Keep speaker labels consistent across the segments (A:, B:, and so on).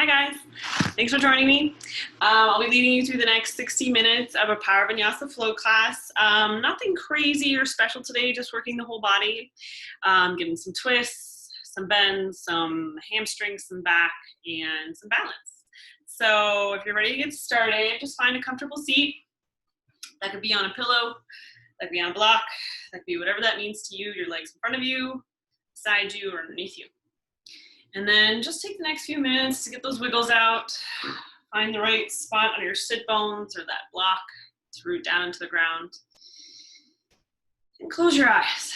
A: Hi guys, thanks for joining me. I'll be leading you through the next 60 minutes of a Power Vinyasa flow class. Nothing crazy or special today, just working the whole body, getting some twists, some bends, some hamstrings, some back, and some balance. So if you're ready to get started, just find a comfortable seat. That could be on a pillow, that could be on a block, that could be whatever that means to you, your legs in front of you, beside you, or underneath you. And then just take the next few minutes to get those wiggles out. Find the right spot on your sit bones or that block to root down into the ground. And close your eyes.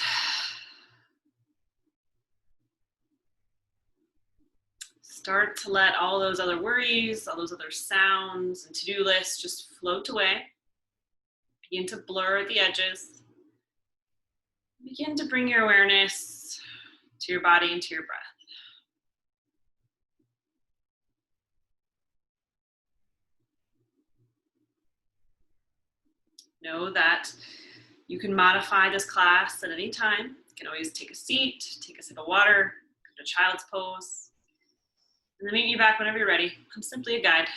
A: Start to let all those other worries, all those other sounds and to-do lists just float away. Begin to blur at the edges. Begin to bring your awareness to your body and to your breath. Know that you can modify this class at any time. You can always take a seat, take a sip of water, go to child's pose, and then meet me back whenever you're ready. I'm simply a guide.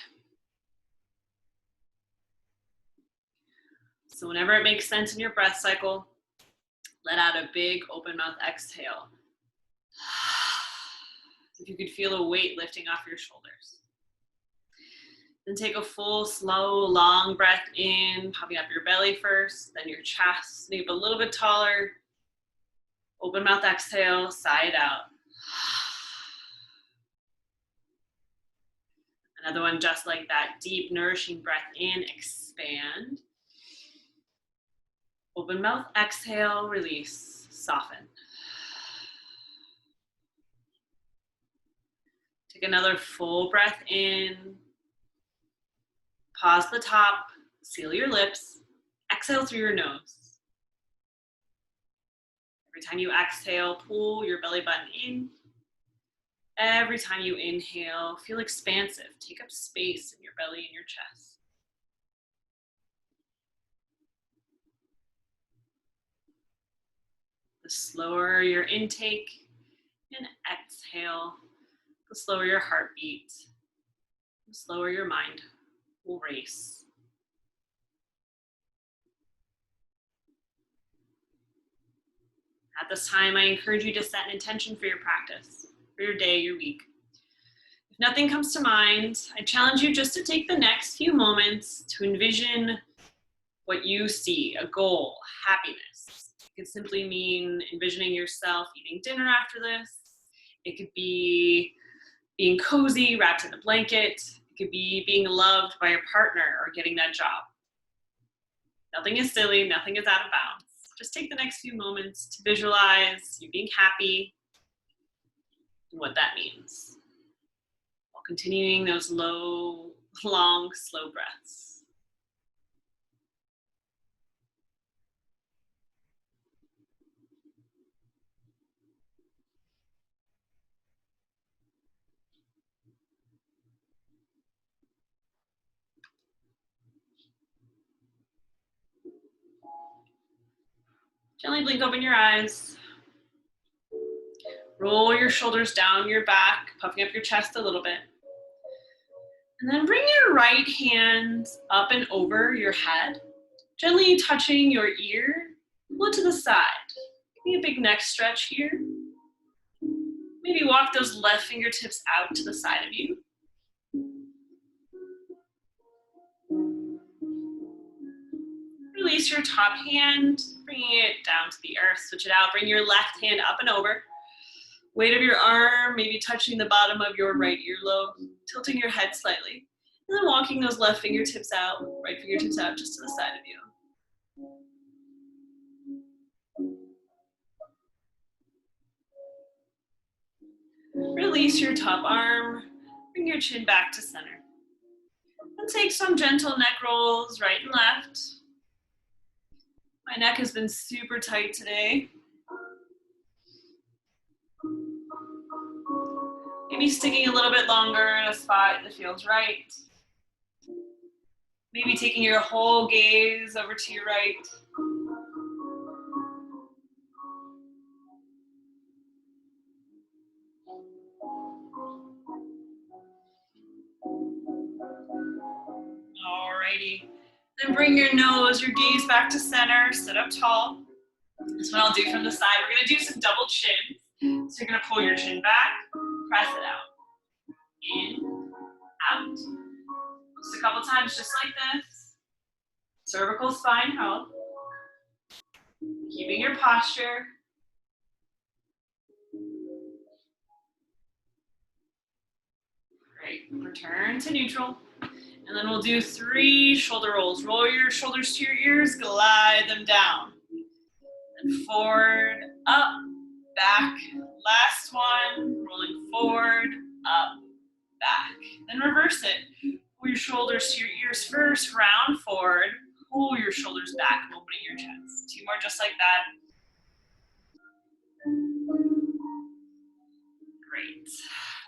A: So whenever it makes sense in your breath cycle, let out a big open mouth exhale. If you could feel a weight lifting off your shoulders. Then take a full, slow, long breath in, popping up your belly first, then your chest, maybe a little bit taller. Open mouth exhale, sigh it out. Another one just like that, deep, nourishing breath in, expand. Open mouth exhale, release, soften. Take another full breath in. Pause the top, seal your lips, exhale through your nose. Every time you exhale, pull your belly button in. Every time you inhale, feel expansive. Take up space in your belly and your chest. The slower your intake and exhale, the slower your heartbeat, the slower your mind will race. At this time, I encourage you to set an intention for your practice, for your day, your week. If nothing comes to mind, I challenge you just to take the next few moments to envision what you see, a goal, happiness. It could simply mean envisioning yourself eating dinner after this. It could be being cozy, wrapped in a blanket. It could be being loved by your partner or getting that job. Nothing is silly, nothing is out of bounds. Just take the next few moments to visualize you being happy and what that means, while continuing those low, long, slow breaths. Gently blink open your eyes. Roll your shoulders down your back, puffing up your chest a little bit. And then bring your right hand up and over your head, gently touching your ear, pull it to the side. Give me a big neck stretch here. Maybe walk those left fingertips out to the side of you. Release your top hand, bringing it down to the earth. Switch it out. Bring your left hand up and over. Weight of your arm, maybe touching the bottom of your right earlobe, tilting your head slightly. And then walking those left fingertips out, right fingertips out just to the side of you. Release your top arm. Bring your chin back to center. And take some gentle neck rolls right and left. My neck has been super tight today. Maybe sticking a little bit longer in a spot that feels right. Maybe taking your whole gaze over to your right. Alrighty. Then bring your nose, your gaze back to center, sit up tall. This is what I'll do from the side. We're gonna do some double chins. So you're gonna pull your chin back, press it out. In, out. Just a couple times just like this. Cervical spine health. Keeping your posture. Great. Return to neutral. And then we'll do 3 shoulder rolls. Roll your shoulders to your ears, glide them down. And forward, up, back. Last one. Rolling forward, up, back. Then reverse it. Pull your shoulders to your ears first, round forward. Pull your shoulders back, opening your chest. 2 more just like that. Great.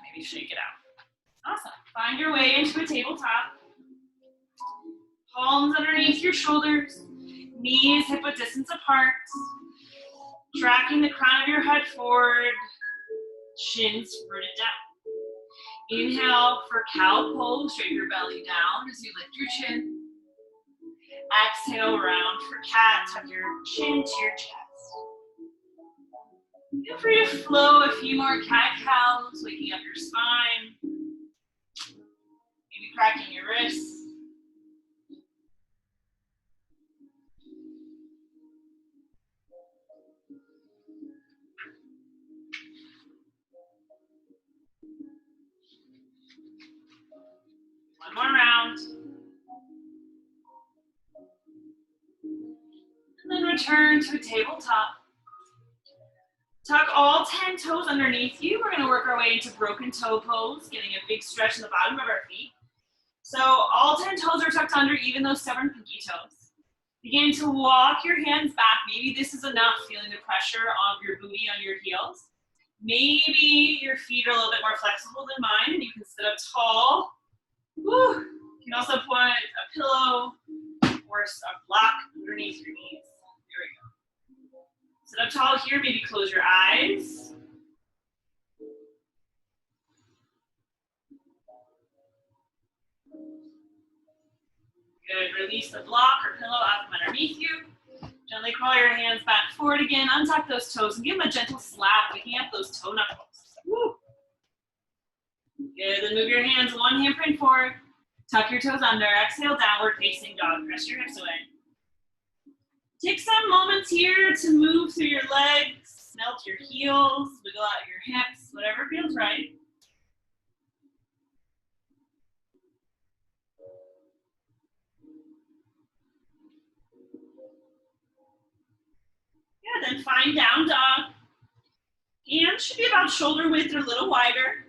A: Maybe shake it out. Awesome. Find your way into a tabletop. Palms underneath your shoulders. Knees hip-width distance apart. Tracking the crown of your head forward. Shins rooted down. Inhale for cow pose. Straighten your belly down as you lift your chin. Exhale, round for cat. Tuck your chin to your chest. Feel free to flow a few more cat-cows, waking up your spine. Maybe cracking your wrists. One more round. And then return to a tabletop. Tuck all 10 toes underneath you. We're going to work our way into broken toe pose, getting a big stretch in the bottom of our feet. So all 10 toes are tucked under, even those 7 pinky toes. Begin to walk your hands back. Maybe this is enough, feeling the pressure of your booty on your heels. Maybe your feet are a little bit more flexible than mine, and you can sit up tall. Woo. You can also put a pillow or a block underneath your knees. There we go. Sit up tall here, maybe close your eyes. Good, release the block or pillow out from underneath you. Gently crawl your hands back forward again, untuck those toes and give them a gentle slap, waking up those toe knuckles. Woo. Good, then move your hands one handprint forward, tuck your toes under, exhale, downward facing dog, press your hips away. Take some moments here to move through your legs, melt your heels, wiggle out your hips, whatever feels right. Yeah, then find down dog. Hands should be about shoulder width or a little wider.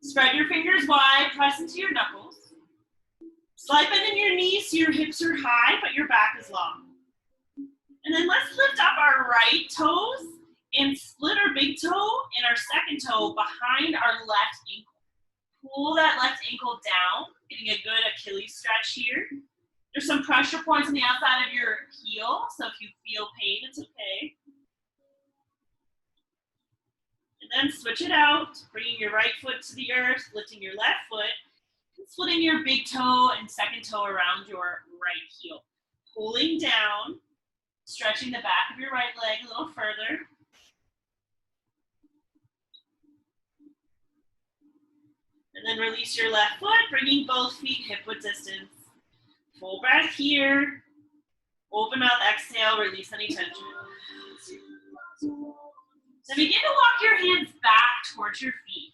A: Spread your fingers wide, press into your knuckles. Slide bend in your knees so your hips are high, but your back is long. And then let's lift up our right toes and split our big toe and our second toe behind our left ankle. Pull that left ankle down, getting a good Achilles stretch here. There's some pressure points on the outside of your heel, so if you feel pain, it's okay. And then switch it out, bringing your right foot to the earth, lifting your left foot, and splitting your big toe and second toe around your right heel. Pulling down, stretching the back of your right leg a little further. And then release your left foot, bringing both feet hip-width distance. Full breath here. Open up, exhale, release any tension. So begin to walk your hands back towards your feet.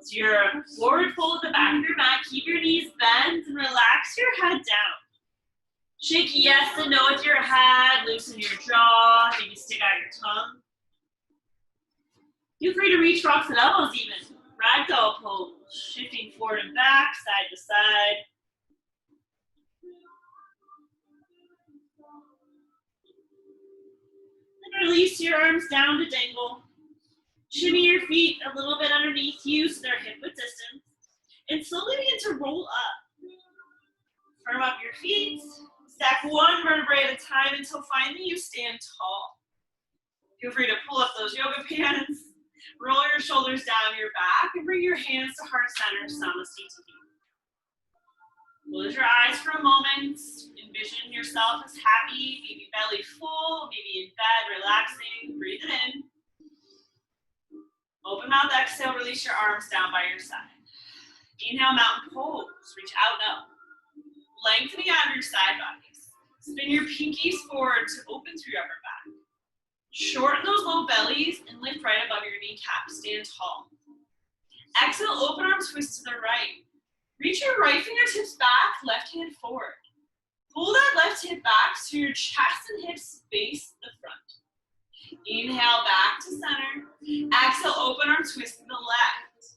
A: So you're forward fold at the back of your mat. Keep your knees bent and relax your head down. Shake yes and no with your head. Loosen your jaw. Maybe stick out your tongue. Feel free to reach rocks and elbows even. Ragdoll pose. Shifting forward and back, side to side. And release your arms down to dangle. Shimmy your feet a little bit underneath you so they're hip width distance. And slowly begin to roll up. Firm up your feet. Stack one vertebrae at a time until finally you stand tall. Feel free to pull up those yoga pants. Roll your shoulders down your back and bring your hands to heart center, Samasthiti. Close your eyes for a moment. Envision yourself as happy, maybe belly full, maybe in bed, relaxing. Breathe it in. Open mouth, exhale, release your arms down by your side. Inhale, mountain pose. Reach out and up. Lengthening out your side bodies. Spin your pinkies forward to open through your upper back. Shorten those low bellies and lift right above your kneecaps. Stand tall. Exhale, open arms, twist to the right. Reach your right fingertips back, left hand forward. Pull that left hip back so your chest and hips face the front. Inhale, back to center. Exhale, open arm, twist to the left.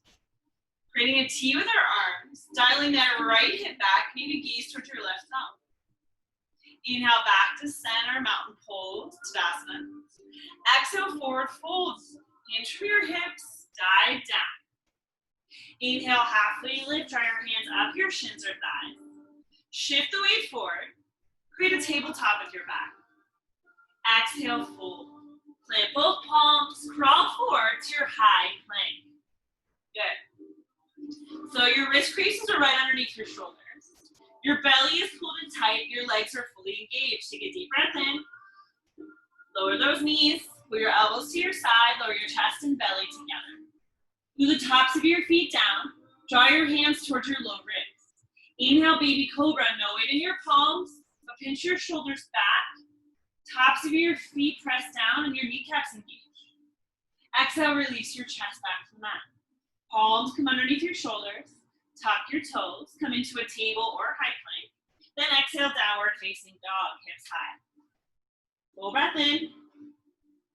A: Creating a T with our arms, dialing that right hip back, maybe gaze towards your left thumb. Inhale, back to center, mountain pose, Tadasana. Exhale, forward fold. Hinge from your hips, dive down. Inhale, halfway lift, draw your hands up your shins or thighs. Shift the weight forward. Create a tabletop with your back. Exhale, fold. Plant both palms, crawl forward to your high plank. Good. So your wrist creases are right underneath your shoulders. Your belly is pulled in tight, your legs are fully engaged. Take a deep breath in. Lower those knees, pull your elbows to your side, lower your chest and belly together. Move the tops of your feet down. Draw your hands towards your low ribs. Inhale, baby cobra. No weight in your palms, but pinch your shoulders back. Tops of your feet press down and your kneecaps engage. Exhale, release your chest back to the mat. Palms come underneath your shoulders. Tuck your toes. Come into a table or high plank. Then exhale, downward facing dog, hips high. Full breath in.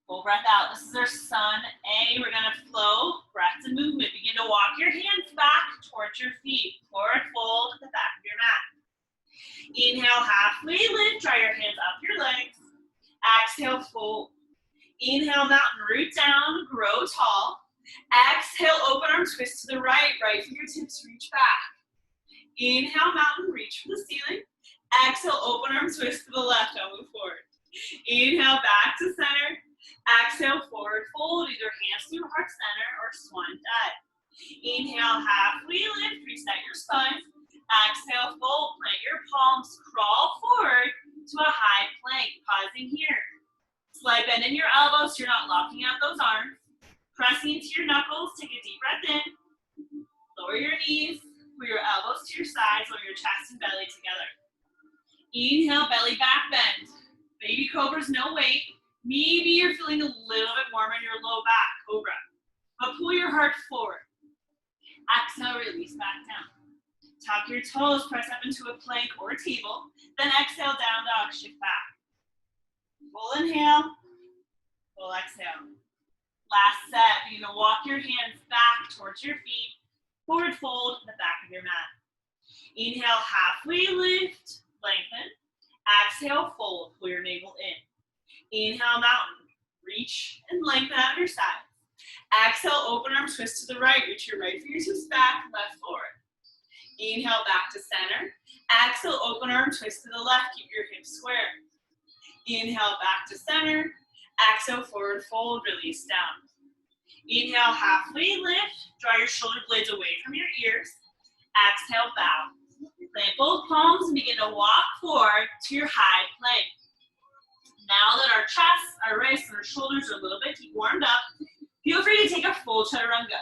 A: Full breath out. This is our sun A. We're going to flow, breath and movement. Begin to walk your hands back towards your feet. Forward fold at the back of your mat. Inhale, halfway lift. Draw your hands up your legs. Exhale, fold. Inhale, mountain root down, grow tall. Exhale, open arm, twist to the right. Right fingertips reach back. Inhale, mountain, reach for the ceiling. Exhale, open arm, twist to the left. I'll move forward. Inhale, back to center. Exhale, forward fold, either hands through heart center or swan dive. Inhale, halfway lift, reset your spine. Exhale, fold, plant your palms, crawl forward to a high plank, pausing here. Slight bend in your elbows so you're not locking out those arms. Pressing into your knuckles, take a deep breath in. Lower your knees, pull your elbows to your sides, lower your chest and belly together. Inhale, belly back bend. Baby cobra's no weight. Maybe you're feeling a little bit warm in your low back, cobra. But pull your heart forward. Exhale, release back down. Tuck your toes, press up into a plank or a table. Then exhale, down dog, shift back. Full inhale, full exhale. Last set, you're gonna walk your hands back towards your feet. Forward fold in the back of your mat. Inhale, halfway lift, lengthen. Exhale, fold, pull your navel in. Inhale, mountain. Reach and lengthen out of your sides. Exhale, open arm, twist to the right. Reach your right fingertips back, left forward. Inhale, back to center. Exhale, open arm, twist to the left. Keep your hips square. Inhale, back to center. Exhale, forward fold, release down. Inhale, halfway lift. Draw your shoulder blades away from your ears. Exhale, bow. Plant both palms and begin to walk forward to your high plank. Now that our chest, our wrists, and our shoulders are a little bit warmed up, feel free to take a full chaturanga.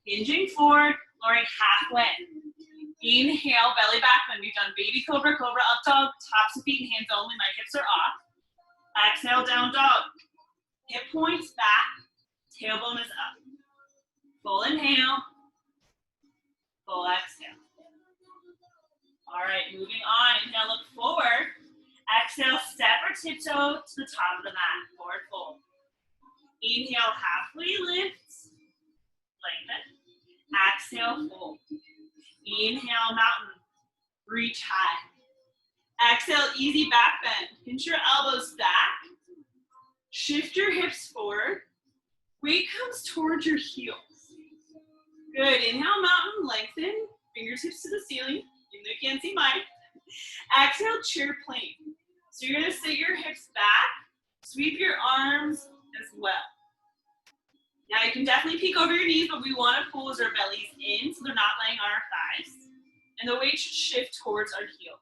A: Hinging forward, lowering halfway. Inhale, belly back bend. We've done baby cobra, cobra up dog, tops of feet and hands only. My hips are off. Exhale, down dog. Hip points back, tailbone is up. Full inhale, full exhale. All right, moving on. Inhale, look forward. Exhale, step or tiptoe to the top of the mat, forward fold. Inhale, halfway lift, lengthen. Exhale, fold. Inhale, mountain, reach high. Exhale, easy back bend. Pinch your elbows back. Shift your hips forward. Weight comes towards your heels. Good, inhale, mountain, lengthen. Fingertips to the ceiling, even though you can't see mine. Exhale, chair plank. So you're gonna sit your hips back, sweep your arms as well. Now you can definitely peek over your knees, but we wanna pull our bellies in so they're not laying on our thighs. and the weight should shift towards our heels.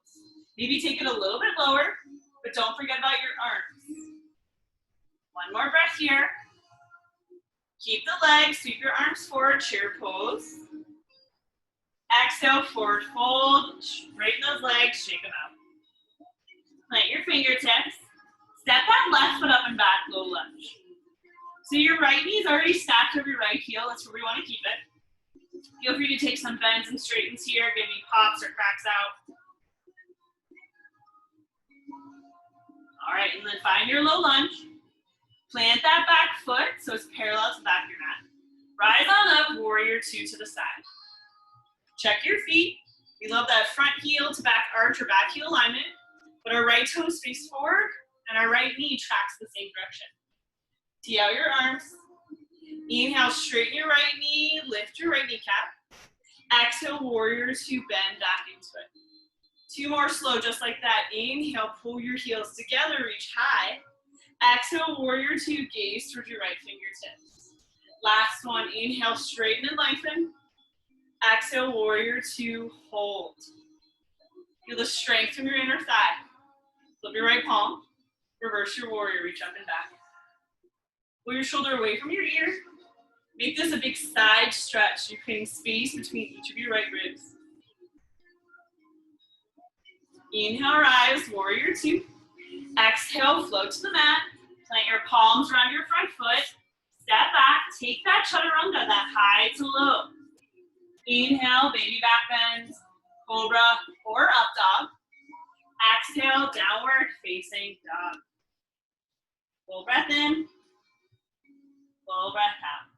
A: Maybe take it a little bit lower, but don't forget about your arms. One more breath here. Keep the legs, sweep your arms forward, chair pose. Exhale, forward fold, straighten those legs, shake them out. Plant your fingertips. Step that left foot up and back, low lunge. So your right knee is already stacked over your right heel. That's where we want to keep it. Feel free to take some bends and straightens here, give me pops or cracks out. All right, and then find your low lunge. Plant that back foot so it's parallel to the back of your mat. Rise on up, warrior two to the side. Check your feet. We love that front heel to back arch or back heel alignment, but our right toes face forward and our right knee tracks the same direction. Tee out your arms. Inhale, straighten your right knee, lift your right kneecap. Exhale, warrior two, bend back into it. Two more slow, just like that. Inhale, pull your heels together, reach high. Exhale, warrior two, gaze towards your right fingertips. Last one, inhale, straighten and lengthen. Exhale, warrior two, hold. Feel the strength from your inner thigh. Flip your right palm, reverse your warrior, reach up and back. Pull your shoulder away from your ear. Make this a big side stretch. You're creating space between each of your right ribs. Inhale, rise, warrior two. Exhale, float to the mat. Plant your palms around your front foot. Step back, take that chaturanga, that high to low. Inhale, baby back bend, cobra or up dog. Exhale, downward facing dog. Full breath in, full breath out.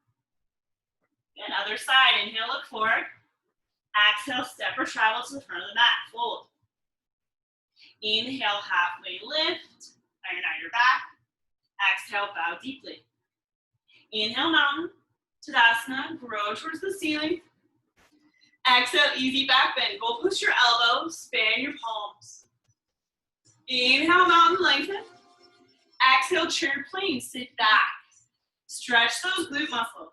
A: And other side, inhale, look forward. Exhale, step or travel to the front of the mat, fold. Inhale, halfway lift, iron out your back. Exhale, bow deeply. Inhale, mountain, Tadasana, grow towards the ceiling. Exhale, easy back bend. Go push your elbows, span your palms. Inhale, mountain, lengthen. Exhale, chair plane, sit back. Stretch those glute muscles.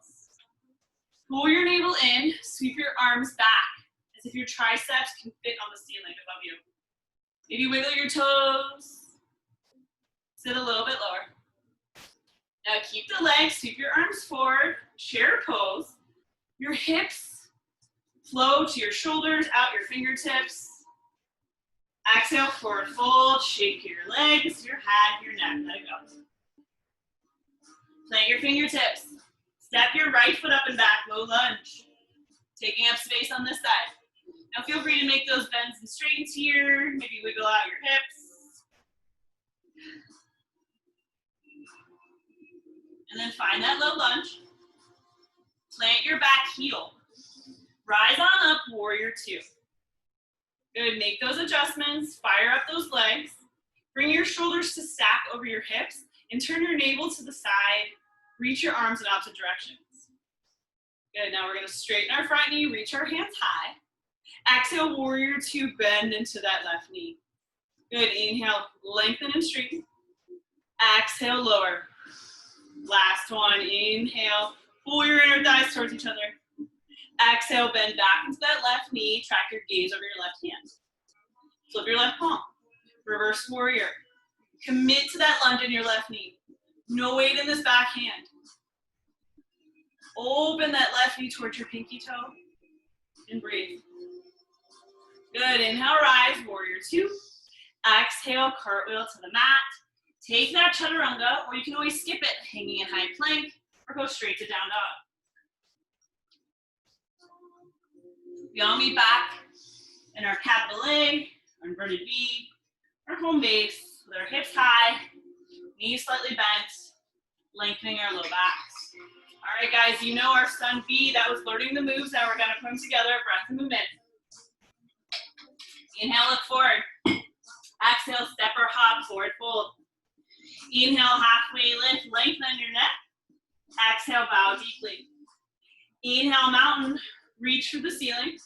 A: Pull your navel in, sweep your arms back, as if your triceps can fit on the ceiling above you. Maybe wiggle your toes. Sit a little bit lower. Now keep the legs, sweep your arms forward, chair pose. Your hips flow to your shoulders, out your fingertips. Exhale, forward fold, shake your legs, your head, your neck, let it go. Plant your fingertips. Step your right foot up and back, low lunge. Taking up space on this side. Now feel free to make those bends and straightens here. Maybe wiggle out your hips. And then find that low lunge. Plant your back heel. Rise on up, warrior two. Good, make those adjustments. Fire up those legs. Bring your shoulders to stack over your hips and turn your navel to the side. Reach your arms in opposite directions. Good, now we're gonna straighten our front knee, reach our hands high. Exhale, warrior two, bend into that left knee. Good, inhale, lengthen and straighten. Exhale, lower. Last one, inhale, pull your inner thighs towards each other. Exhale, bend back into that left knee, track your gaze over your left hand. Flip your left palm, reverse warrior. Commit to that lunge in your left knee. No weight in this back hand. Open that left knee towards your pinky toe and breathe. Good, inhale, rise, warrior two. Exhale, cartwheel to the mat. Take that chaturanga, or you can always skip it, hanging in high plank, or go straight to down dog. We all meet back in our capital A, our inverted V, our home base, with our hips high, knees slightly bent, lengthening our low backs. All right, guys, you know our sun B, that was learning the moves. Now we're gonna put them together, breath and movement. Inhale, look forward. Exhale, step or hop, forward fold. Inhale, halfway lift, lengthen your neck. Exhale, bow deeply. Inhale, mountain, reach for the ceiling.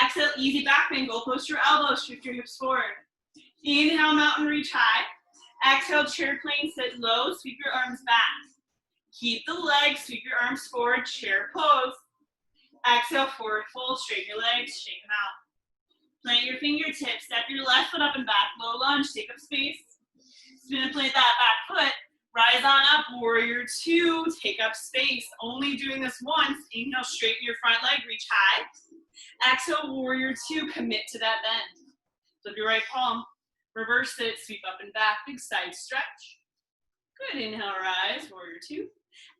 A: Exhale, easy back bend, go post your elbows, shift your hips forward. Inhale, mountain, reach high. Exhale, chair plane, sit low, sweep your arms back. Keep the legs, sweep your arms forward, chair pose. Exhale, forward fold, straighten your legs, shake them out. Plant your fingertips, step your left foot up and back, low lunge, take up space. Spin and plant that back foot. Rise on up, warrior two, take up space. Only doing this once. Inhale, straighten your front leg, reach high. Exhale, warrior two, commit to that bend. Flip your right palm, reverse it, sweep up and back, big side stretch. Good, inhale, rise, warrior two.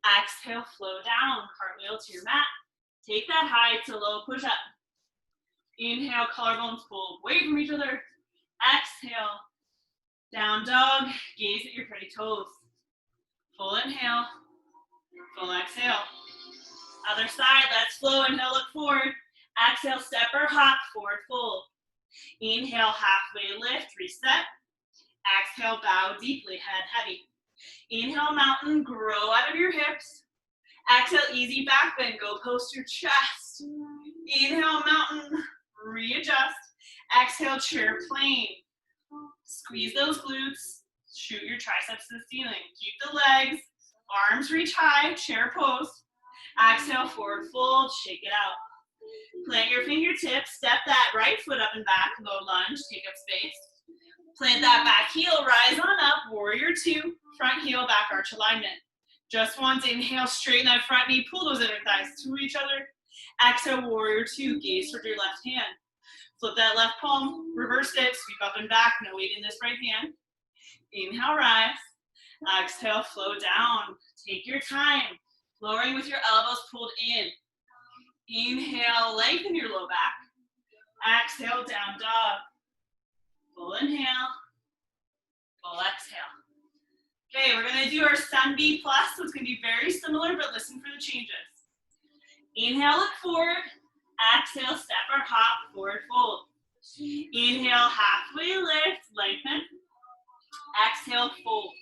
A: Exhale, flow down, cartwheel to your mat. Take that high to low push up. Inhale, collarbones pull away from each other. Exhale, down dog, gaze at your pretty toes. Full inhale, full exhale. Other side, let's flow, inhale, look forward. Exhale, step or hop, forward fold. Inhale, halfway lift, reset. Exhale, bow deeply, head heavy. Inhale, mountain, grow out of your hips. Exhale, easy back bend, go post your chest. Inhale, mountain, readjust. Exhale, chair plane. Squeeze those glutes. Shoot your triceps to the ceiling. Keep the legs, arms reach high, chair pose. Exhale, forward fold, shake it out. Plant your fingertips, step that right foot up and back, low lunge, take up space. Plant that back heel, rise on up, warrior two, front heel, back arch alignment. Just once, inhale, straighten that front knee, pull those inner thighs to each other. Exhale, warrior two, gaze toward your left hand. Flip that left palm, reverse it, sweep up and back, no weight in this right hand. Inhale, rise. Exhale, flow down. Take your time, lowering with your elbows pulled in. Inhale, lengthen your low back. Exhale, down dog. Full inhale, full exhale. Okay, we're gonna do our Sun B plus, so it's gonna be very similar, but listen for the changes. Inhale, look forward. Exhale, step or hop, forward fold. Inhale, halfway lift, lengthen. Exhale, fold.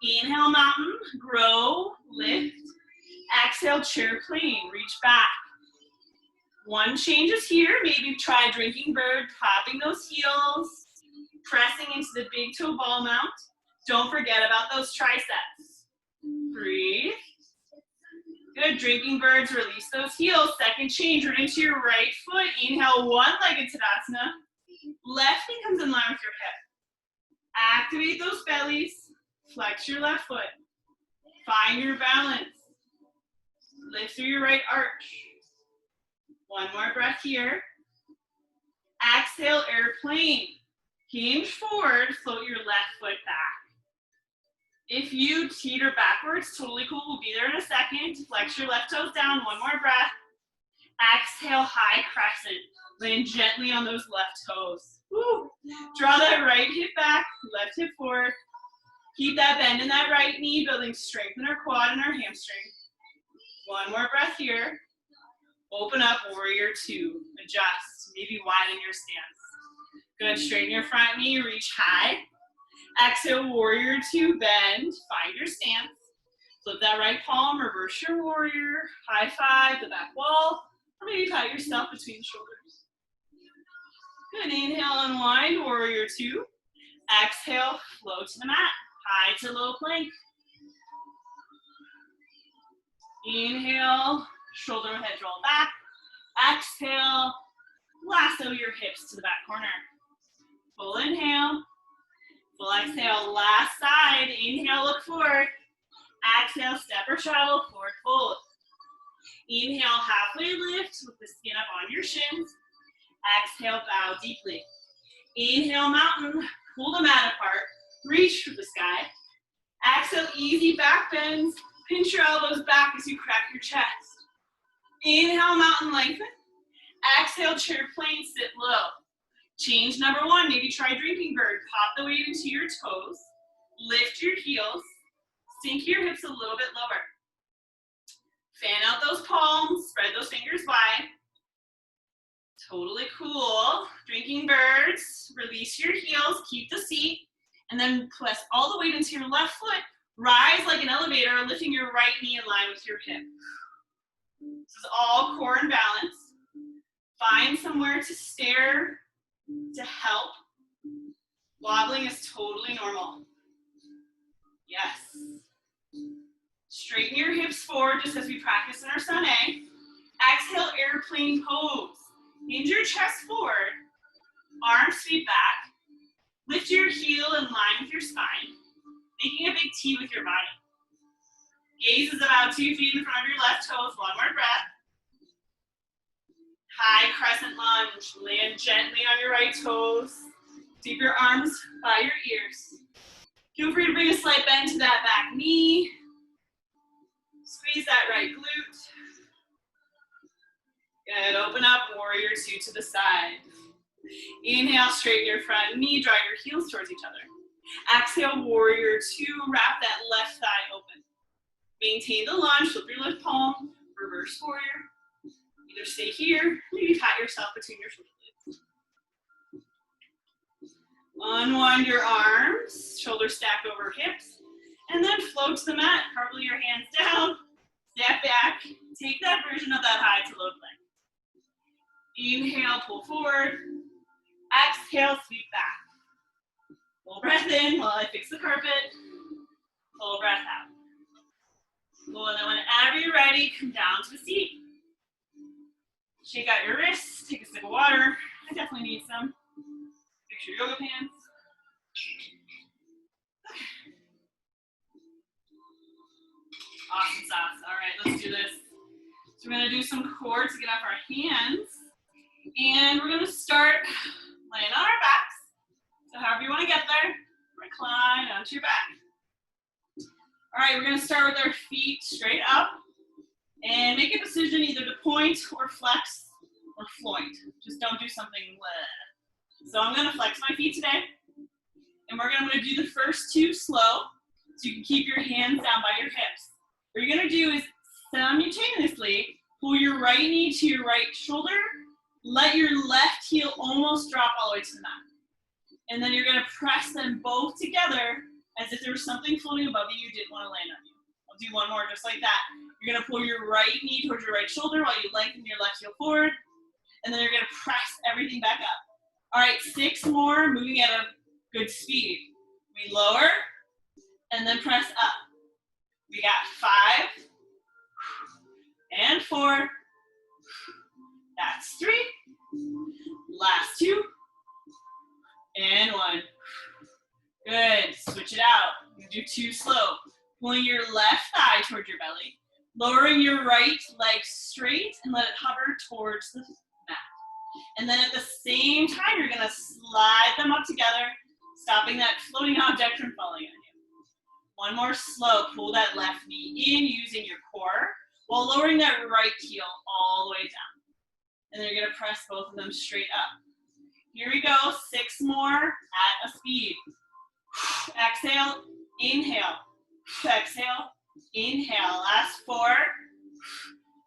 A: Inhale, mountain, grow, lift. Exhale, chair plane, reach back. One change is here. Maybe try drinking bird, popping those heels, pressing into the big toe ball mount. Don't forget about those triceps. Breathe. Good, drinking birds, release those heels. Second change, right into your right foot. Inhale, one-legged Tadasana. Left knee comes in line with your hip. Activate those bellies. Flex your left foot. Find your balance. Lift through your right arch. One more breath here. Exhale, airplane. Hinge forward, float your left foot back. If you teeter backwards, totally cool. We'll be there in a second. Flex your left toes down. One more breath. Exhale, high crescent. Land gently on those left toes. Woo. Draw that right hip back, left hip forward. Keep that bend in that right knee, building strength in our quad and our hamstring. One more breath here. Open up, warrior two. Adjust, maybe widen your stance. Good, straighten your front knee, reach high. Exhale, warrior two, bend, find your stance. Flip that right palm, reverse your warrior, high five the back wall, or maybe pat yourself between the shoulders. Good, inhale, unwind, warrior two. Exhale, flow to the mat, high to low plank. Inhale, shoulder head roll back. Exhale, lasso your hips to the back corner. Full inhale, full exhale, last side. Inhale, look forward. Exhale, step or travel, forward fold. Inhale, halfway lift with the skin up on your shins. Exhale, bow deeply. Inhale, mountain, pull the mat apart, reach for the sky. Exhale, easy back bends. Pinch your elbows back as you crack your chest. Inhale, mountain lengthen. Exhale, chair plane, sit low. Change number one, maybe try drinking bird. Pop the weight into your toes. Lift your heels. Sink your hips a little bit lower. Fan out those palms, spread those fingers wide. Totally cool. Drinking birds, release your heels, keep the seat, and then press all the weight into your left foot. Rise like an elevator, lifting your right knee in line with your hip. This is all core and balance. Find somewhere to stare, to help. Wobbling is totally normal. Yes. Straighten your hips forward just as we practice in our Sun A. Exhale, airplane pose. Hinge your chest forward. sweep back. Lift your heel in line with your spine, making a big T with your body. Gaze is about 2 feet in front of your left toes. One more breath. High crescent lunge. Land gently on your right toes. Keep your arms by your ears. Feel free to bring a slight bend to that back knee. Squeeze that right glute. Good. Open up, warrior 2 to the side. Inhale, straighten your front knee, draw your heels towards each other. Exhale, warrior 2, wrap that left thigh open. Maintain the lunge, flip your left palm, reverse warrior. Either stay here, maybe pat yourself between your shoulder blades. Unwind your arms, shoulders stacked over hips, and then float to the mat. Cartwheel your hands down, step back, take that version of that high to low plank. Inhale, pull forward. Exhale, sweep back. Full breath in while I fix the carpet. Full breath out. Cool, and then whenever you're ready, come down to a seat. Shake out your wrists, take a sip of water. I definitely need some. Fix your yoga pants. Awesome sauce. All right, let's do this. So we're gonna do some core to get off our hands. And we're gonna start laying on our backs. So however you wanna get there, recline onto your back. All right, we're gonna start with our feet straight up and make a decision either to point or flex or float. Just don't do something bleh. So I'm gonna flex my feet today. And we're gonna do the first 2 slow, so you can keep your hands down by your hips. What you're gonna do is simultaneously pull your right knee to your right shoulder, let your left heel almost drop all the way to the mat. And then you're gonna press them both together as if there was something floating above you didn't wanna land on you. I'll do one more just like that. You're gonna pull your right knee towards your right shoulder while you lengthen your left heel forward. And then you're gonna press everything back up. All right, 6 more, moving at a good speed. We lower and then press up. We got 5 and 4. That's 3. Last 2 and 1. Good. Switch it out. You do 2 slow. Pulling your left thigh towards your belly, lowering your right leg straight and let it hover towards the mat. And then at the same time, you're gonna slide them up together, stopping that floating object from falling on you. One more slow. Pull that left knee in using your core while lowering that right heel all the way down. And then you're gonna press both of them straight up. Here we go, 6 more at a speed. Exhale, inhale, exhale, inhale. Last 4,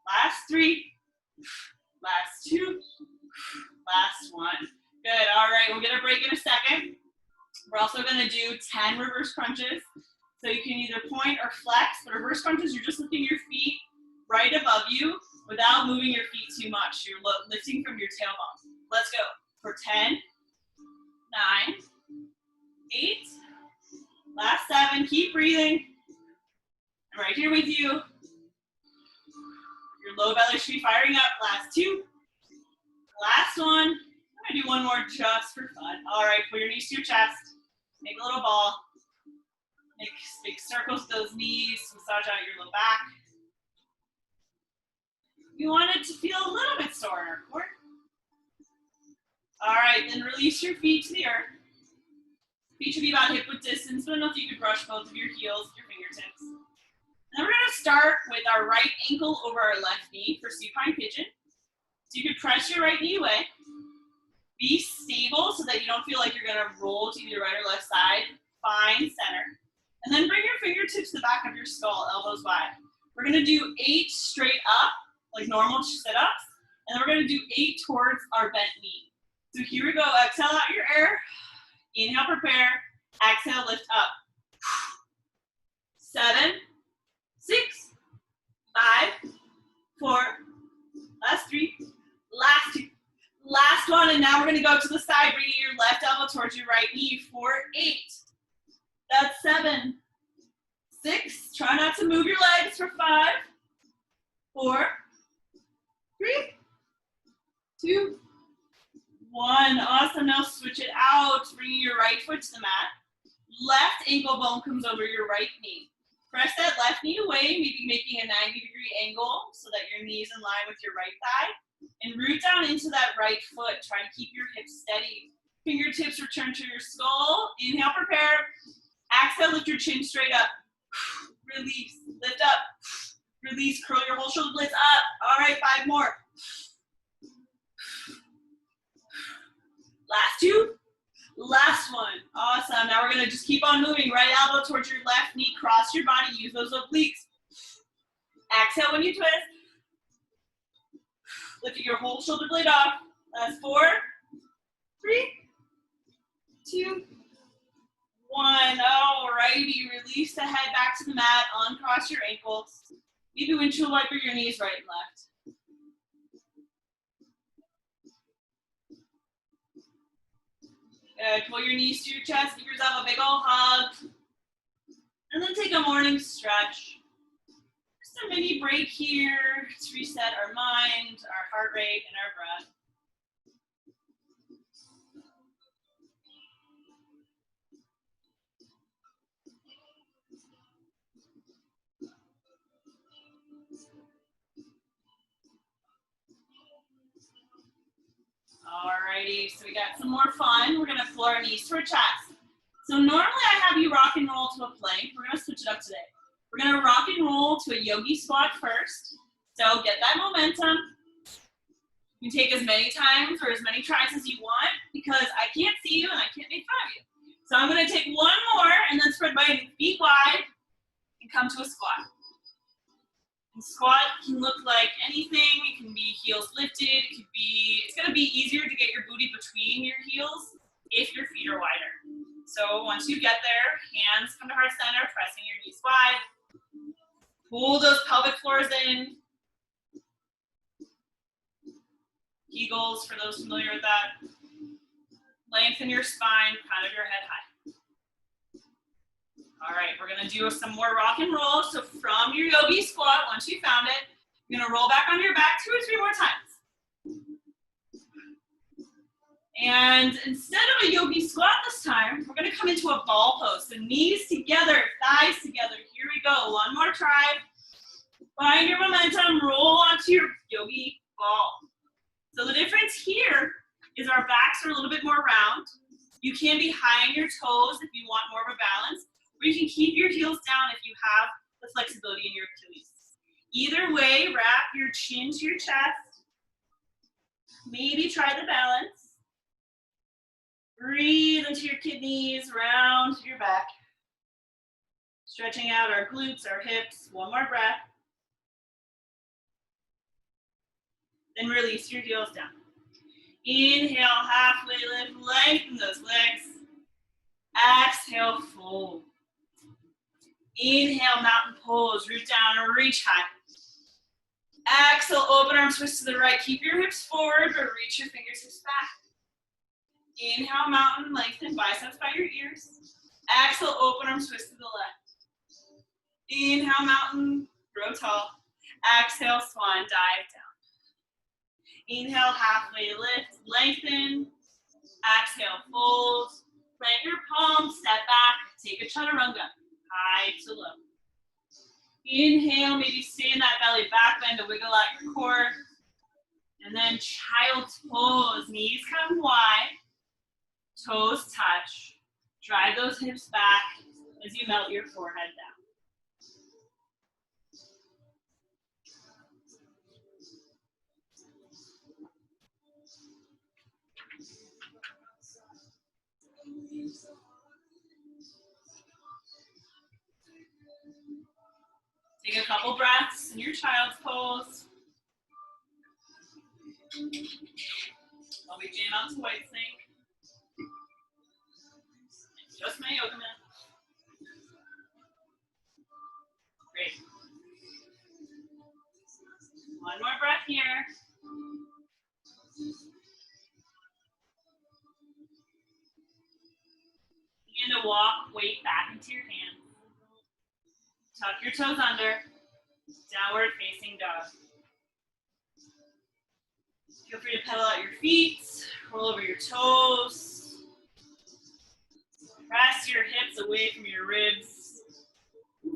A: last 3, last 2, last 1. Good, all right, we'll get a break in a second. We're also gonna do 10 reverse crunches. So you can either point or flex, but reverse crunches, you're just lifting your feet right above you without moving your feet too much. You're lifting from your tailbone. Let's go for 10, 9, 8, last 7, keep breathing. I'm right here with you. Your low belly should be firing up. Last 2, last 1. I'm gonna do one more just for fun. All right, put your knees to your chest, make a little ball. Make big circles with those knees, massage out your low back. You want it to feel a little bit sore in our core. All right, then release your feet to the earth. Feet should be about hip width distance, but enough you could brush both of your heels with your fingertips. Then we're gonna start with our right ankle over our left knee for supine pigeon. So you could press your right knee away. Be stable so that you don't feel like you're gonna roll to either right or left side. Find center. And then bring your fingertips to the back of your skull, elbows wide. We're gonna do 8 straight up, like normal sit-ups, and then we're gonna do 8 towards our bent knee. So here we go, exhale out your air, inhale, prepare, exhale, lift up. 7, 6, 5, 4, last 3, last 2, last 1, and now we're gonna go to the side, bringing your left elbow towards your right knee for 8. That's 7, 6, try not to move your legs for 5, 4, 3, 2,
B: 1. Awesome. Now switch it out, bringing your right foot to the mat. Left ankle bone comes over your right knee. Press that left knee away, maybe making a 90-degree angle so that your knee is in line with your right thigh. And root down into that right foot. Try to keep your hips steady. Fingertips return to your skull. Inhale, prepare. Exhale, lift your chin straight up. Release, lift up. Release, curl your whole shoulder blades up. All right, 5 more. Last 2. Last one. Awesome. Now we're going to just keep on moving. Right elbow towards your left knee. Cross your body. Use those obliques. Exhale when you twist. Lift your whole shoulder blade off. Last 4, 3, 2, 1. Alrighty. Release the head back to the mat. Uncross your ankles. Maybe windshield wiper your knees right and left. Good. Pull your knees to your chest. Give yourself a big old hug. And then take a morning stretch. Just a mini break here to reset our mind, our heart rate, and our breath. Alrighty, so we got some more fun. We're gonna floor our knees to our chest. So normally I have you rock and roll to a plank. We're gonna switch it up today. We're gonna rock and roll to a yogi squat first. So get that momentum. You can take as many times or as many tries as you want because I can't see you and I can't make fun of you. So I'm gonna take one more and then spread my feet wide and come to a squat. And squat can look like anything. It can be heels lifted. It's gonna be easier to get your booty between your heels if your feet are wider. So once you get there, hands come to heart center, pressing your knees wide. Pull those pelvic floors in. Kegels, for those familiar with that. Lengthen your spine, crown of your head high. All right, we're gonna do some more rock and roll. So from your yogi squat, once you found it, you're gonna roll back on your back 2 or 3 more times. And instead of a yogi squat this time, we're gonna come into a ball pose. So knees together, thighs together. Here we go, one more try. Find your momentum, roll onto your yogi ball. So the difference here is our backs are a little bit more round. You can be high on your toes if you want more of a balance, or you can keep your heels down if you have the flexibility in your Achilles. Either way, wrap your chin to your chest. Maybe try the balance. Breathe into your kidneys, round your back. Stretching out our glutes, our hips. One more breath. Then release your heels down. Inhale, halfway lift, lengthen those legs. Exhale, fold. Inhale, mountain pose, root down or reach high. Exhale, open arms, twist to the right. Keep your hips forward, but reach your fingertips back. Inhale, mountain, lengthen biceps by your ears. Exhale, open arms, twist to the left. Inhale, mountain, grow tall. Exhale, swan dive down. Inhale, halfway lift, lengthen. Exhale, fold. Plant your palms, step back, take a chaturanga, high to low. Inhale, maybe stay in that belly back bend to wiggle out your core. And then child's pose, knees come wide, toes touch. Drive those hips back as you melt your forehead down. Take a couple breaths in your child's pose. While we jam out to white snake. Just my yoga mat. Great. One more breath here. Begin to walk weight back into your hands. Tuck your toes under. Downward facing dog. Feel free to pedal out your feet, roll over your toes. Press your hips away from your ribs.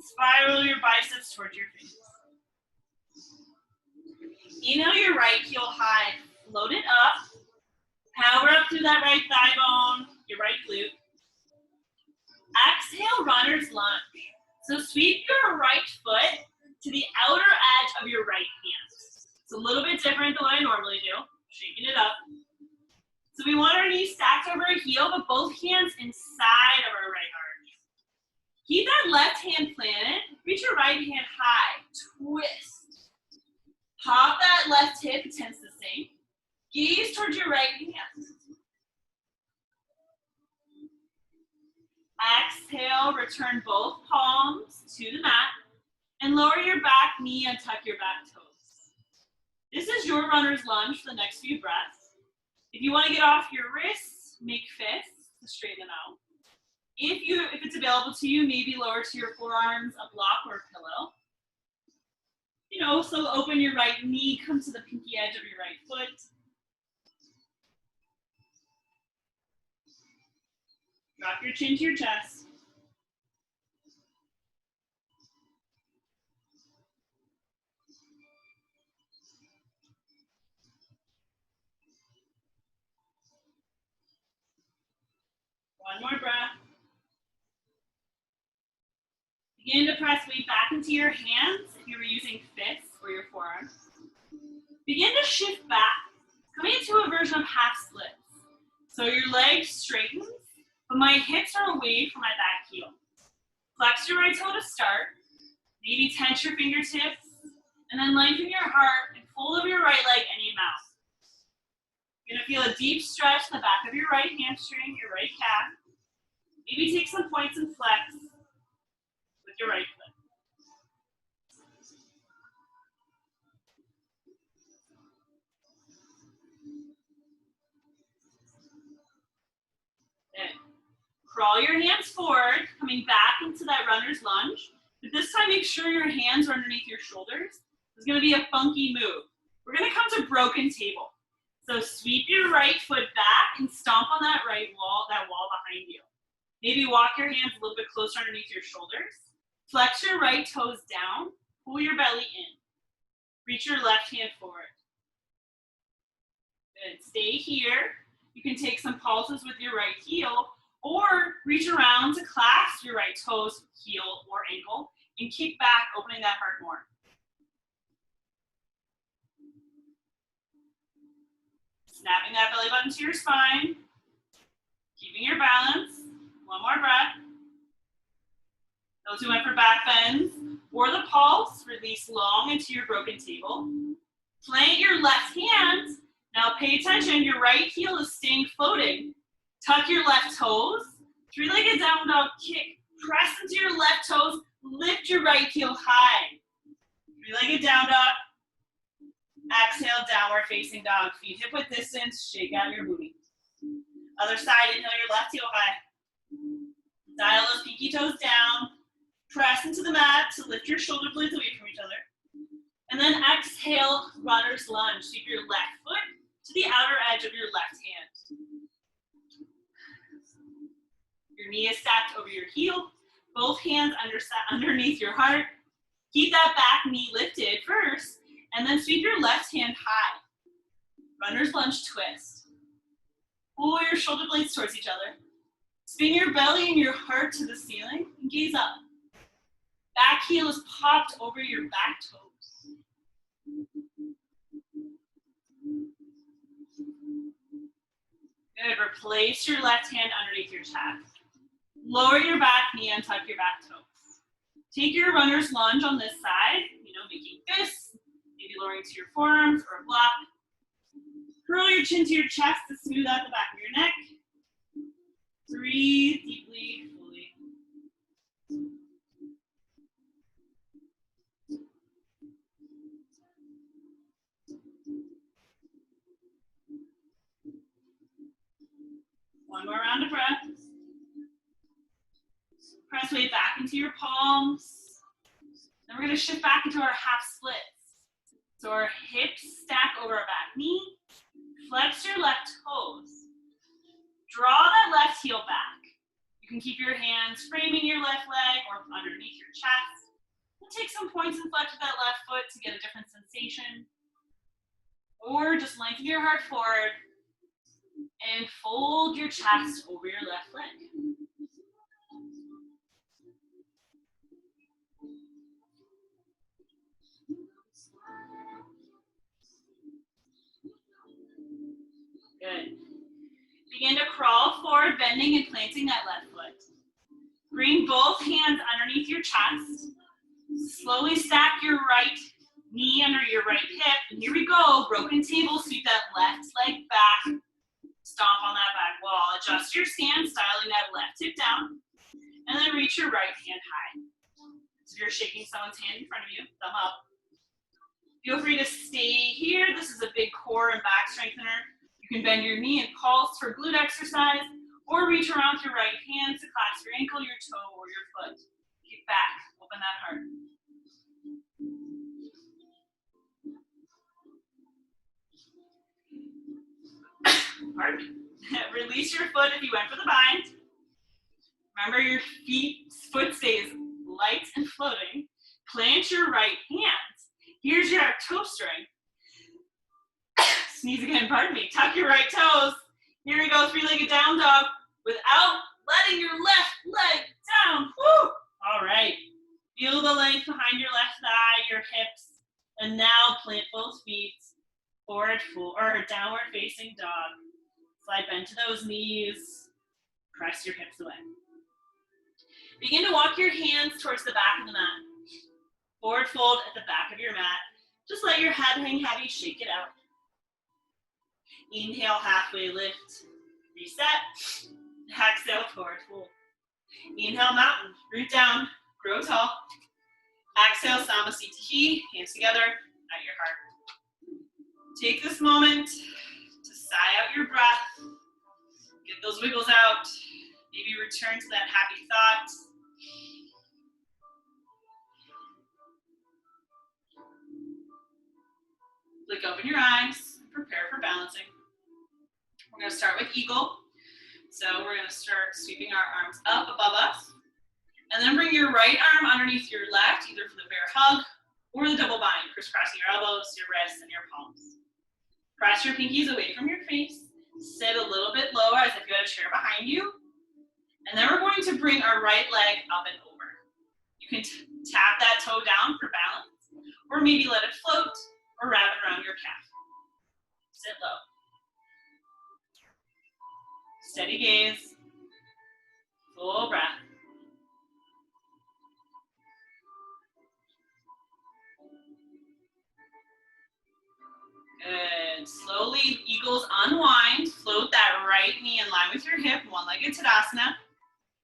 B: Spiral your biceps towards your face. Inhale your right heel high. Float it up. Power up through that right thigh bone, your right glute. Exhale, runner's lunge. So sweep your right foot to the outer edge of your right hand. It's a little bit different than what I normally do. Shaking it up. So we want our knees stacked over our heel, but both hands inside of our right arch. Keep that left hand planted. Reach your right hand high. Twist. Pop that left hip, tense the same. Gaze towards your right hand. Exhale, return both palms to the mat and lower your back knee and tuck your back toes. This is your runner's lunge for the next few breaths. If you want to get off your wrists, make fists to straighten them out. If it's available to you, maybe lower to your forearms, a block or a pillow. So open your right knee, come to the pinky edge of your right foot. Drop your chin to your chest. One more breath. Begin to press weight back into your hands if you were using fists or your forearms. Begin to shift back, coming into a version of half splits. So your legs straighten, but my hips are away from my back heel. Flex your right toe to start. Maybe tense your fingertips, and then lengthen your heart and fold over your right leg any amount. You're gonna feel a deep stretch in the back of your right hamstring, your right calf. Maybe take some points and flex with your right foot. Good. Crawl your hands forward, coming back into that runner's lunge. But this time, make sure your hands are underneath your shoulders. It's gonna be a funky move. We're gonna come to broken table. So sweep your right foot back and stomp on that wall behind you. Maybe walk your hands a little bit closer underneath your shoulders. Flex your right toes down, pull your belly in. Reach your left hand forward. Good, stay here. You can take some pulses with your right heel, or reach around to clasp your right toes, heel, or ankle, and kick back, opening that heart more. Snapping that belly button to your spine, keeping your balance. One more breath. Those who went for back bends or the pulse, release long into your broken table. Plant your left hand. Now pay attention, your right heel is staying floating. Tuck your left toes. Three-legged down dog kick. Press into your left toes. Lift your right heel high. Three-legged down dog. Exhale, downward facing dog. Feet hip width distance. Shake out your booty. Other side, inhale your left heel high. Dial those pinky toes down. Press into the mat to lift your shoulder blades away from each other. And then exhale, runner's lunge. Sweep your left foot to the outer edge of your left hand. Your knee is stacked over your heel. Both hands underneath your heart. Keep that back knee lifted first, and then sweep your left hand high. Runner's lunge twist. Pull your shoulder blades towards each other. Spin your belly and your heart to the ceiling and gaze up. Back heel is popped over your back toes. Good, replace your left hand underneath your chest. Lower your back knee and tuck your back toes. Take your runner's lunge on this side, making fists, maybe lowering to your forearms or a block. Curl your chin to your chest to smooth out the back of your neck. Breathe deeply, fully. One more round of breath. Press weight back into your palms. Then we're going to shift back into our half splits. So our hips stack over our back knee. Flex your left toes. Draw that left heel back. You can keep your hands framing your left leg or underneath your chest. And take some points and flex with that left foot to get a different sensation. Or just lengthen your heart forward and fold your chest over your left leg. Good. Begin to crawl forward, bending and planting that left foot. Bring both hands underneath your chest. Slowly stack your right knee under your right hip. And here we go, broken table, sweep that left leg back. Stomp on that back wall. Adjust your stance, styling that left hip down. And then reach your right hand high. So if you're shaking someone's hand in front of you, thumb up. Feel free to stay here. This is a big core and back strengthener. You can bend your knee and pulse for glute exercise, or reach around with your right hand to clasp your ankle, your toe, or your foot. Kick back, open that heart. Pardon me. Release your foot if you went for the bind. Remember, your foot stays light and floating. Plant your right hand. Here's your toe string. Sneeze again, pardon me. Tuck your right toes. Here we go, three-legged down dog without letting your left leg down. Woo! All right. Feel the length behind your left thigh, your hips, and now plant both feet. Forward, or downward facing dog. Slide bend to those knees. Press your hips away. Begin to walk your hands towards the back of the mat. Forward fold at the back of your mat. Just let your head hang heavy, shake it out. Inhale, halfway lift, reset. Exhale, forward fold. Inhale, mountain, root down, grow tall. Exhale, Samasthiti, hands together at your heart. Take this moment to sigh out your breath. Get those wiggles out. Maybe return to that happy thought. Flick open your eyes and prepare for balancing. We're going to start with eagle. So we're going to start sweeping our arms up above us. And then bring your right arm underneath your left, either for the bear hug or the double bind, crisscrossing your elbows, your wrists, and your palms. Press your pinkies away from your face. Sit a little bit lower as if you had a chair behind you. And then we're going to bring our right leg up and over. You can tap that toe down for balance, or maybe let it float, or wrap it around your calf. Sit low. Steady gaze. Full breath. Good. Slowly, eagles unwind. Float that right knee in line with your hip, one-legged Tadasana.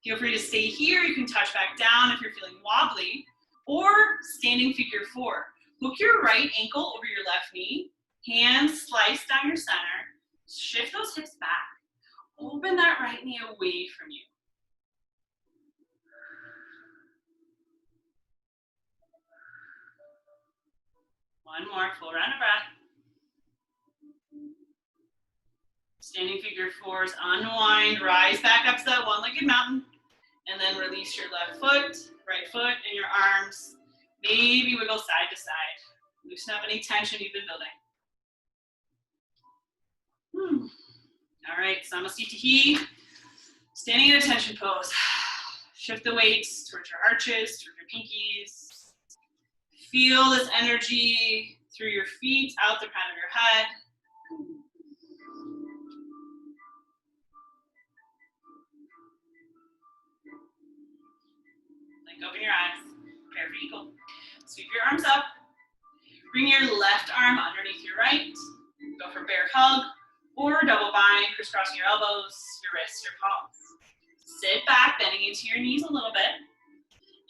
B: Feel free to stay here. You can touch back down if you're feeling wobbly, or standing figure four. Hook your right ankle over your left knee. Hands slice down your center. Shift those hips back. Open that right knee away from you. One more, full round of breath. Standing figure fours, unwind, rise back up to that one-legged mountain, and then release your left foot, right foot, and your arms. Maybe wiggle side to side. Loosen up any tension you've been building. All right, Samasthiti, standing in attention pose. Shift the weights towards your arches, towards your pinkies. Feel this energy through your feet, out the crown of your head. Open your eyes, prepare for eagle. Sweep your arms up. Bring your left arm underneath your right. Go for bear hug or double bind, crisscrossing your elbows, your wrists, your palms. Sit back, bending into your knees a little bit.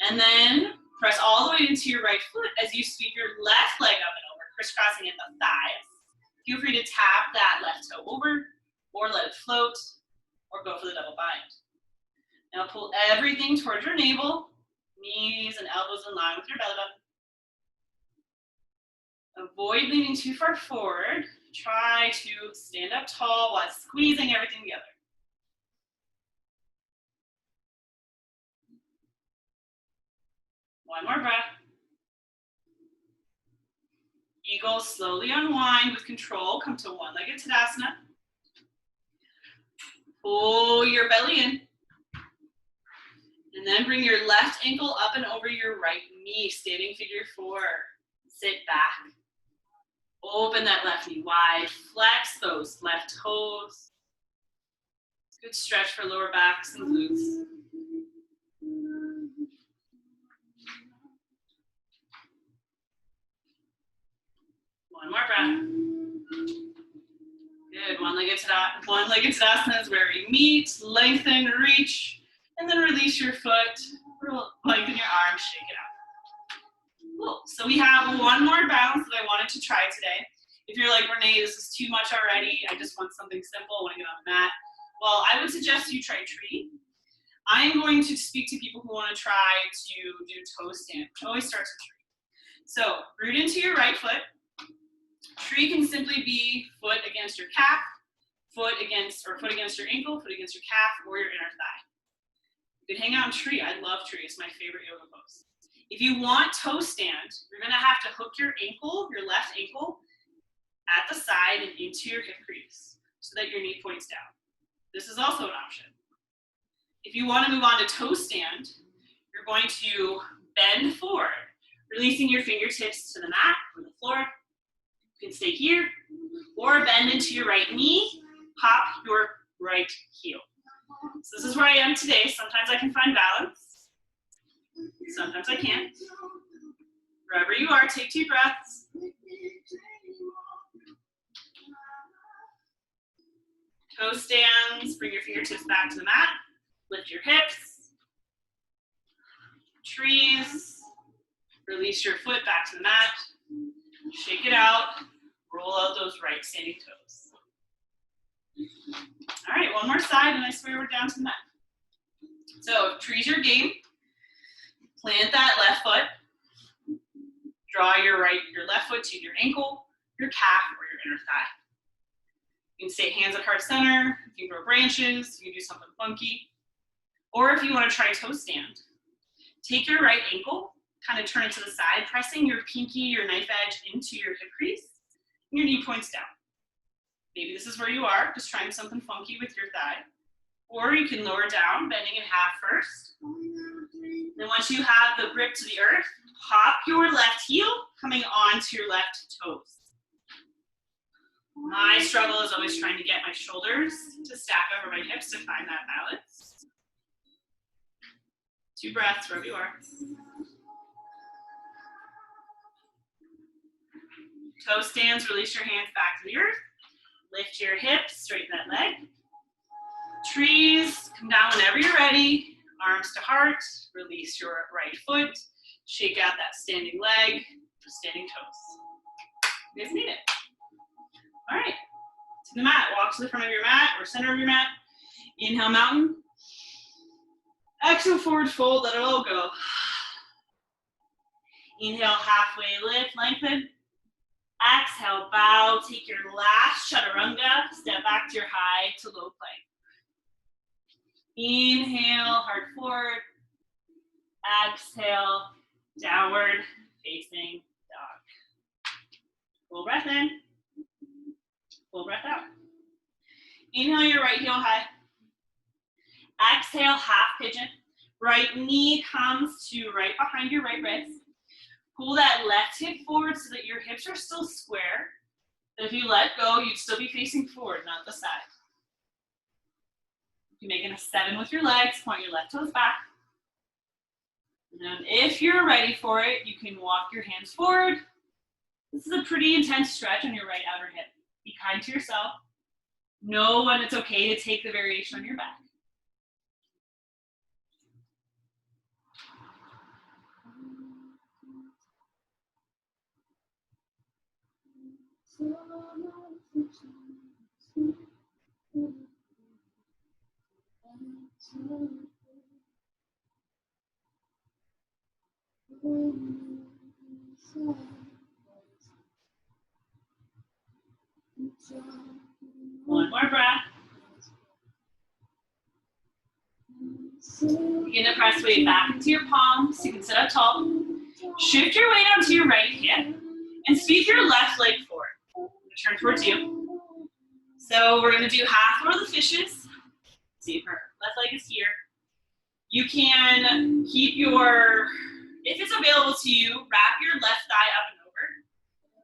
B: And then press all the way into your right foot as you sweep your left leg up and over, crisscrossing at the thighs. Feel free to tap that left toe over or let it float or go for the double bind. Now pull everything towards your navel. Knees and elbows in line with your belly button. Avoid leaning too far forward. Try to stand up tall while squeezing everything together. One more breath. Eagle, slowly unwind with control. Come to one-legged Tadasana. Pull your belly in. And then bring your left ankle up and over your right knee, standing figure four. Sit back. Open that left knee wide. Flex those left toes. Good stretch for lower backs and glutes. One more breath. Good. One-legged Tadasana is where we meet, lengthen, reach, and then release your foot. Lengthen your arms, shake it out. Cool. So we have one more balance that I wanted to try today. If you're like, Renee, this is too much already, I just want something simple, I want to get on the mat. Well, I would suggest you try tree. I'm going to speak to people who want to try to do toe stand, which always starts with tree. So root into your right foot. Tree can simply be foot against your calf, foot against your ankle, foot against your calf, or your inner thigh. You can hang out in tree. I love tree. It's my favorite yoga pose. If you want toe stand, you're going to have to hook your ankle, your left ankle, at the side and into your hip crease so that your knee points down. This is also an option. If you want to move on to toe stand, you're going to bend forward, releasing your fingertips to the mat or the floor. You can stay here or bend into your right knee, pop your right heel. So this is where I am today. Sometimes I can find balance. Sometimes I can't. Wherever you are, take 2 breaths. Toe stands, bring your fingertips back to the mat. Lift your hips. Trees. Release your foot back to the mat. Shake it out. Roll out those right standing toes. All right, one more side, and I swear we're down to the mat. So, tree's your game. Plant that left foot. Draw your left foot to your ankle, your calf, or your inner thigh. You can stay hands at heart center. You can grow branches. You can do something funky. Or if you want to try toe stand, take your right ankle, kind of turn it to the side, pressing your pinky, your knife edge into your hip crease, and your knee points down. Maybe this is where you are, just trying something funky with your thigh. Or you can lower down, bending in half first. Then once you have the grip to the earth, hop your left heel, coming onto your left toes. My struggle is always trying to get my shoulders to stack over my hips to find that balance. 2 breaths wherever you are. Toe stands, release your hands back to the earth. Lift your hips, straighten that leg. Trees, come down whenever you're ready. Arms to heart, release your right foot. Shake out that standing leg, standing toes. You guys need it. All right, to the mat. Walk to the front of your mat or center of your mat. Inhale, mountain. Exhale, forward fold, let it all go. Inhale, halfway lift, lengthen. Exhale, bow, take your last chaturanga, step back to your high to low plank. Inhale, heart forward. Exhale, downward facing dog. Full breath in, full breath out. Inhale your right heel high. Exhale, half pigeon. Right knee comes to right behind your right wrist. Pull that left hip forward so that your hips are still square. But if you let go, you'd still be facing forward, not the side. You're making a 7 with your legs. Point your left toes back. And then if you're ready for it, you can walk your hands forward. This is a pretty intense stretch on your right outer hip. Be kind to yourself. Know when it's okay to take the variation on your back. One more breath.
A: Begin to press weight back into your palms. You can sit up tall. Shift your weight onto your right hip and sweep your left leg forward. Turn towards you. So we're going to do half row of the fishes. See if our left leg is here. You can keep your, if it's available to you, wrap your left thigh up and over,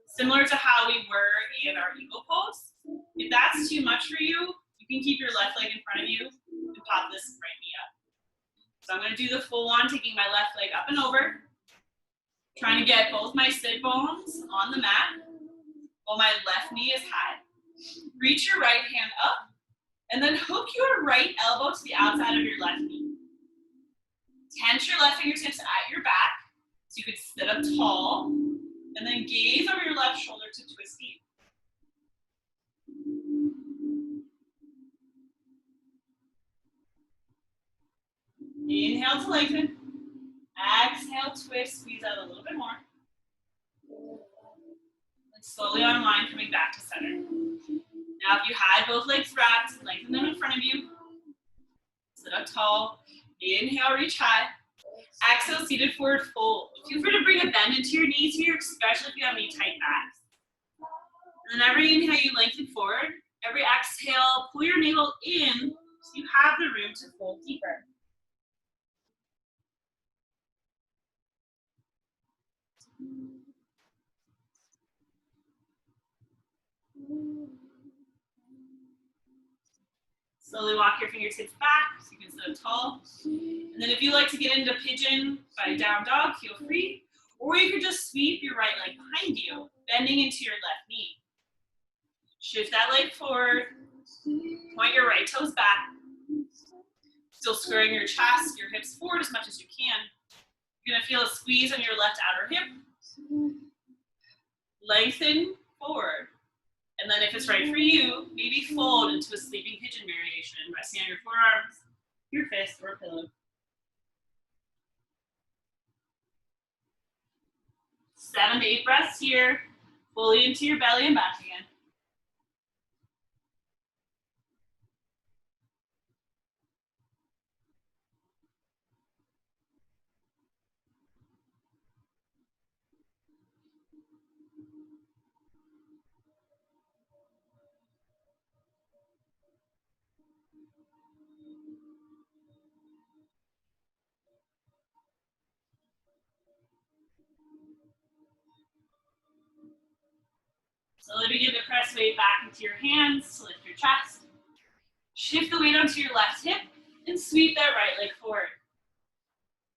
A: similar to how we were in our eagle pose. If that's too much for you, you can keep your left leg in front of you and pop this right knee up. So I'm going to do the full one, taking my left leg up and over, trying to get both my sit bones on the mat while my left knee is high. Reach your right hand up, and then hook your right elbow to the outside of your left knee. Tense your left fingertips at your back, so you could sit up tall, and then gaze over your left shoulder to twist deep. Inhale to lengthen. Exhale, twist, squeeze out a little bit more. And slowly unwind, coming back to center. Now, if you had both legs wrapped, lengthen them in front of you. Sit up tall. Inhale, reach high. Exhale, seated forward fold. Feel free to bring a bend into your knees here, especially if you have any tight backs. And then every inhale, you lengthen forward. Every exhale, pull your navel in so you have the room to fold deeper. Slowly walk your fingertips back so you can sit up tall. And then if you like to get into pigeon by down dog, feel free. Or you could just sweep your right leg behind you, bending into your left knee. Shift that leg forward. Point your right toes back. Still squaring your chest, your hips forward as much as you can. You're going to feel a squeeze on your left outer hip. Lengthen forward. And then if it's right for you, maybe fold into a sleeping pigeon variation, resting on your forearms, your fist, or a pillow. 7 to 8 breaths here, fully into your belly and back again. Slowly begin to press weight back into your hands to lift your chest. Shift the weight onto your left hip and sweep that right leg forward.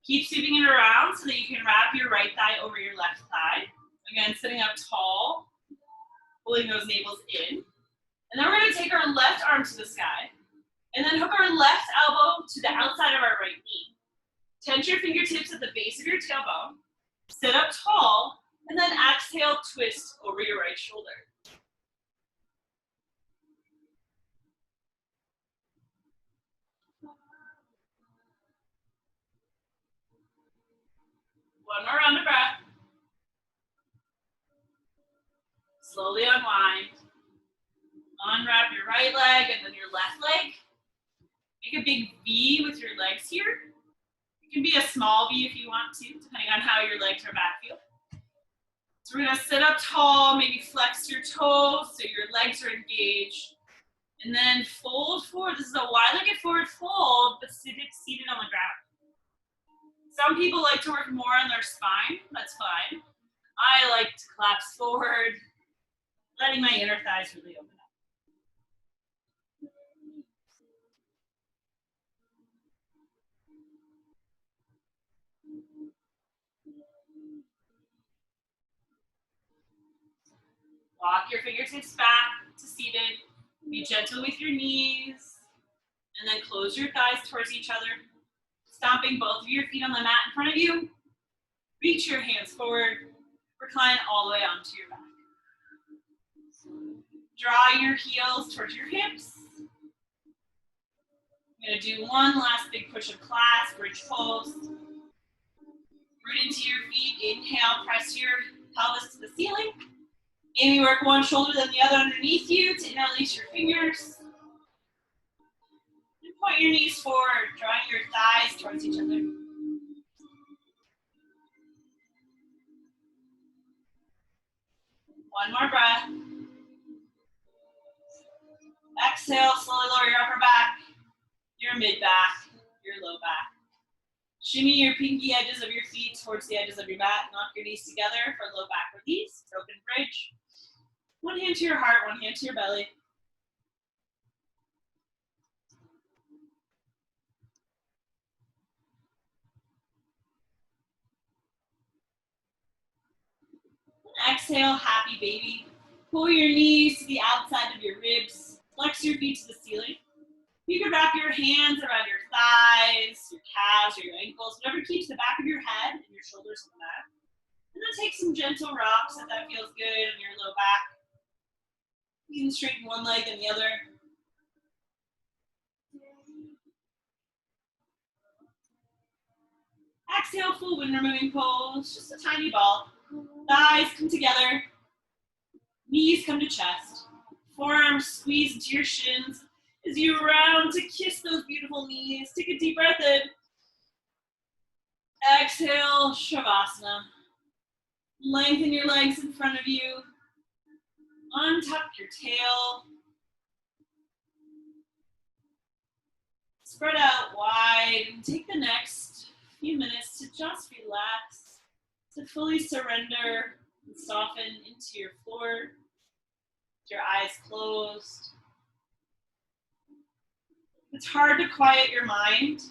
A: Keep sweeping it around so that you can wrap your right thigh over your left thigh. Again, sitting up tall, pulling those navels in. And then we're going to take our left arm to the sky and then hook our left elbow to the outside of our right knee. Tense your fingertips at the base of your tailbone. Sit up tall. And then exhale, twist over your right shoulder. One more round of breath. Slowly unwind. Unwrap your right leg and then your left leg. Make a big V with your legs here. It can be a small V if you want to, depending on how your legs or back feel. So we're going to sit up tall, maybe flex your toes so your legs are engaged. And then fold forward. This is a wide-legged forward fold, but seated on the ground. Some people like to work more on their spine. That's fine. I like to collapse forward, letting my inner thighs really open up. Walk your fingertips back to seated. Be gentle with your knees. And then close your thighs towards each other. Stomping both of your feet on the mat in front of you. Reach your hands forward. Recline all the way onto your back. Draw your heels towards your hips. I'm going to do one last big push of class, bridge pose. Root into your feet. Inhale, press your pelvis to the ceiling. Maybe work one shoulder then the other underneath you to interlace your fingers. And
B: Point your knees forward, drawing your thighs towards each other. One more breath. Exhale, slowly lower your upper back, your mid back, your low back. Shimmy your pinky edges of your feet towards the edges of your mat. Knock your knees together for low back release, broken bridge. One hand to your heart, one hand to your belly. Exhale, happy baby. Pull your knees to the outside of your ribs. Flex your feet to the ceiling. You can wrap your hands around your thighs, your calves, or your ankles, whatever keeps the back of your head and your shoulders on the mat. And then take some gentle rocks if that feels good on your low back. You can straighten one leg and the other. Exhale, full wind removing pose, just a tiny ball. Thighs come together, knees come to chest. Forearms squeeze into your shins as you round to kiss those beautiful knees. Take a deep breath in. Exhale, Shavasana. Lengthen your legs in front of you. Untuck your tail. Spread out wide and take the next few minutes to just relax, to fully surrender and soften into your floor, with your eyes closed. It's hard to quiet your mind.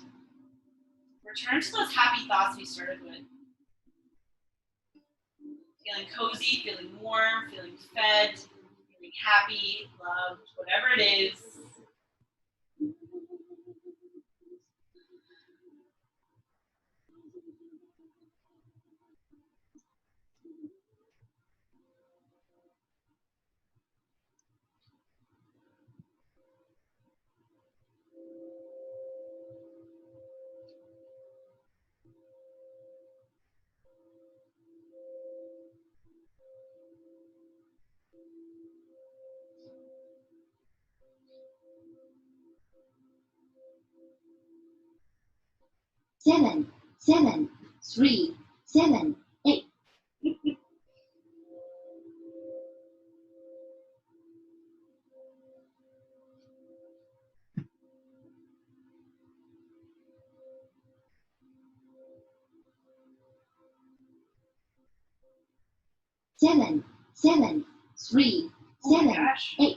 B: Return to those happy thoughts we started with. Feeling cozy, feeling warm, feeling fed, feeling happy, loved, whatever it is.
C: Seven, 3, 7, 8. 7, 3, 7, 8.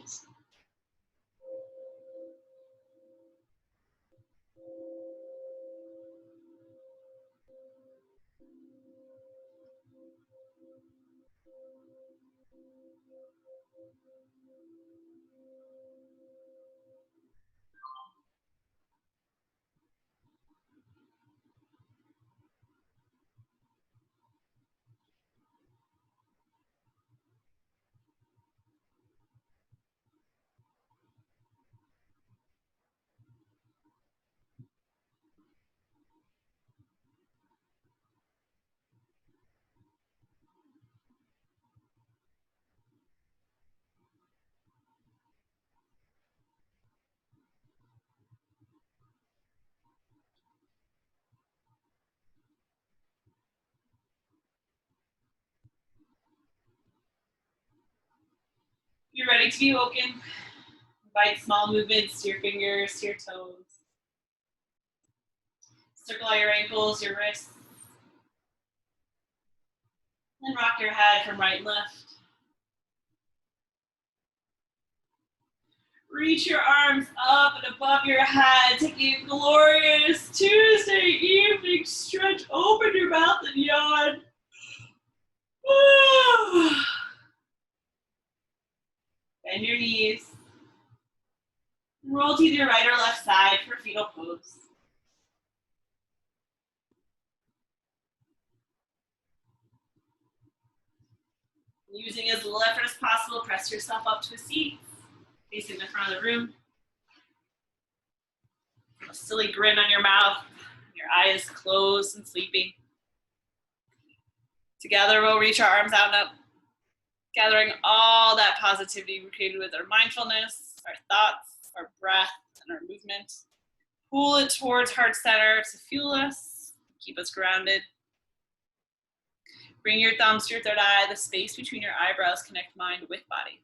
B: You're ready to be woken. Invite small movements to your fingers, to your toes. Circle out your ankles, your wrists. Then rock your head from right and left. Reach your arms up and above your head. Take a glorious Tuesday evening stretch. Open your mouth and yawn. Bend your knees. Roll to either right or left side for fetal pose. Using as little effort as possible, press yourself up to a seat, facing the front of the room. A silly grin on your mouth, your eyes closed and sleepy. Together, we'll reach our arms out and up, gathering all that positivity we created with our mindfulness, our thoughts, our breath, and our movement. Pull it towards heart center to fuel us, keep us grounded. Bring your thumbs to your third eye. The space between your eyebrows connect mind with body.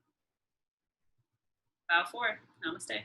B: Bow forward. Namaste.